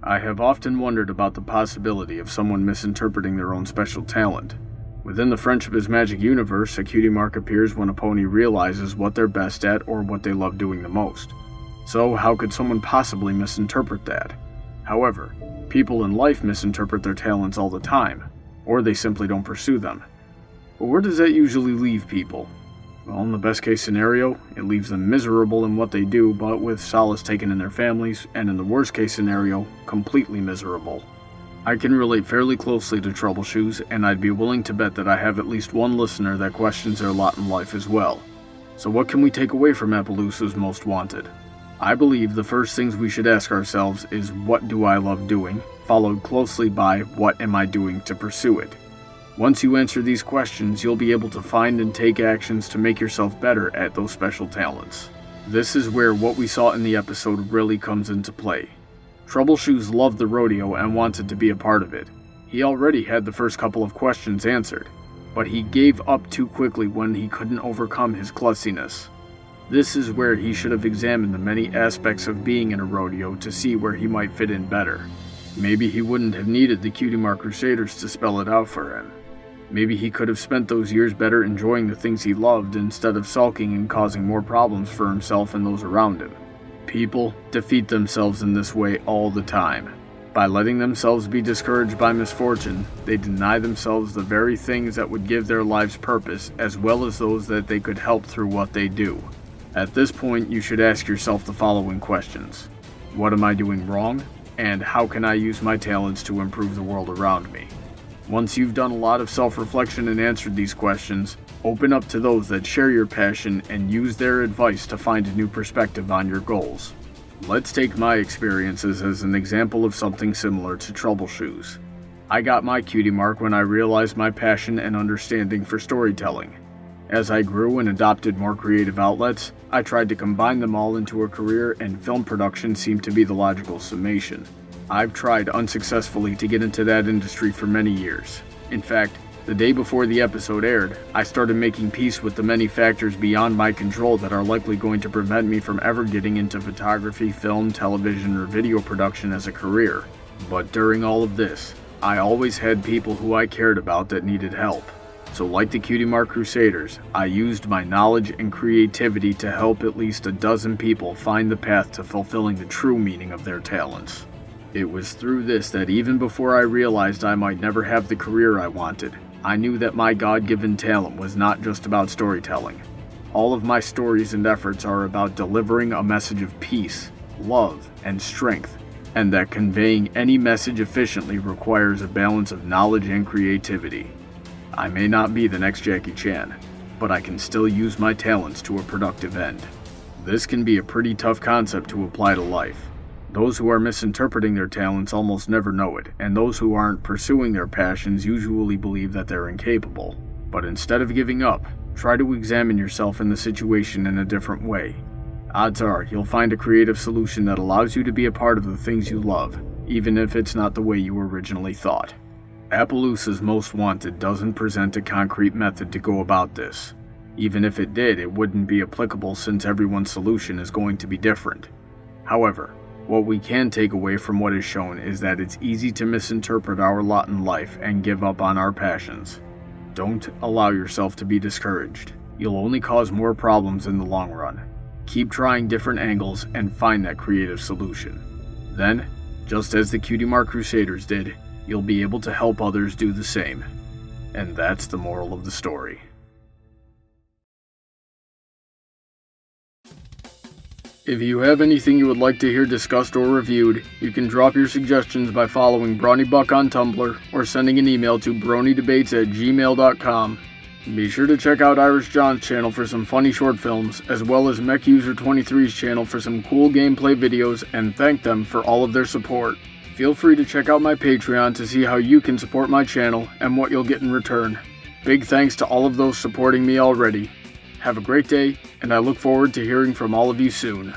I have often wondered about the possibility of someone misinterpreting their own special talent. Within the Friendship is Magic universe, a cutie mark appears when a pony realizes what they're best at or what they love doing the most. So how could someone possibly misinterpret that? However, people in life misinterpret their talents all the time, or they simply don't pursue them. But where does that usually leave people? Well, in the best case scenario, it leaves them miserable in what they do, but with solace taken in their families, and in the worst case scenario, completely miserable. I can relate fairly closely to Troubleshoes, and I'd be willing to bet that I have at least one listener that questions their lot in life as well. So what can we take away from Appaloosa's Most Wanted? I believe the first things we should ask ourselves is, what do I love doing, followed closely by, what am I doing to pursue it? Once you answer these questions, you'll be able to find and take actions to make yourself better at those special talents. This is where what we saw in the episode really comes into play. Troubleshoes loved the rodeo and wanted to be a part of it. He already had the first couple of questions answered, but he gave up too quickly when he couldn't overcome his clussiness. This is where he should have examined the many aspects of being in a rodeo to see where he might fit in better. Maybe he wouldn't have needed the Cutie Mark Crusaders to spell it out for him. Maybe he could have spent those years better enjoying the things he loved instead of sulking and causing more problems for himself and those around him. People defeat themselves in this way all the time. By letting themselves be discouraged by misfortune, they deny themselves the very things that would give their lives purpose, as well as those that they could help through what they do. At this point, you should ask yourself the following questions. What am I doing wrong? And how can I use my talents to improve the world around me? Once you've done a lot of self-reflection and answered these questions, open up to those that share your passion and use their advice to find a new perspective on your goals. Let's take my experiences as an example of something similar to Troubleshoes. I got my cutie mark when I realized my passion and understanding for storytelling. As I grew and adopted more creative outlets, I tried to combine them all into a career, and film production seemed to be the logical summation. I've tried unsuccessfully to get into that industry for many years. In fact, the day before the episode aired, I started making peace with the many factors beyond my control that are likely going to prevent me from ever getting into photography, film, television, or video production as a career. But during all of this, I always had people who I cared about that needed help. So like the Cutie Mark Crusaders, I used my knowledge and creativity to help at least a dozen people find the path to fulfilling the true meaning of their talents. It was through this that even before I realized I might never have the career I wanted, I knew that my God-given talent was not just about storytelling. All of my stories and efforts are about delivering a message of peace, love, and strength, and that conveying any message efficiently requires a balance of knowledge and creativity. I may not be the next Jackie Chan, but I can still use my talents to a productive end. This can be a pretty tough concept to apply to life. Those who are misinterpreting their talents almost never know it, and those who aren't pursuing their passions usually believe that they're incapable. But instead of giving up, try to examine yourself in the situation in a different way. Odds are you'll find a creative solution that allows you to be a part of the things you love, even if it's not the way you originally thought. Appaloosa's Most Wanted doesn't present a concrete method to go about this. Even if it did, it wouldn't be applicable since everyone's solution is going to be different. However, what we can take away from what is shown is that it's easy to misinterpret our lot in life and give up on our passions. Don't allow yourself to be discouraged. You'll only cause more problems in the long run. Keep trying different angles and find that creative solution. Then, just as the Cutie Mark Crusaders did, you'll be able to help others do the same. And that's the moral of the story. If you have anything you would like to hear discussed or reviewed, you can drop your suggestions by following Brawny Buck on Tumblr or sending an email to bronydebates@gmail.com. Be sure to check out Irish John's channel for some funny short films, as well as MechUser23's channel for some cool gameplay videos, and thank them for all of their support. Feel free to check out my Patreon to see how you can support my channel and what you'll get in return. Big thanks to all of those supporting me already. Have a great day, and I look forward to hearing from all of you soon.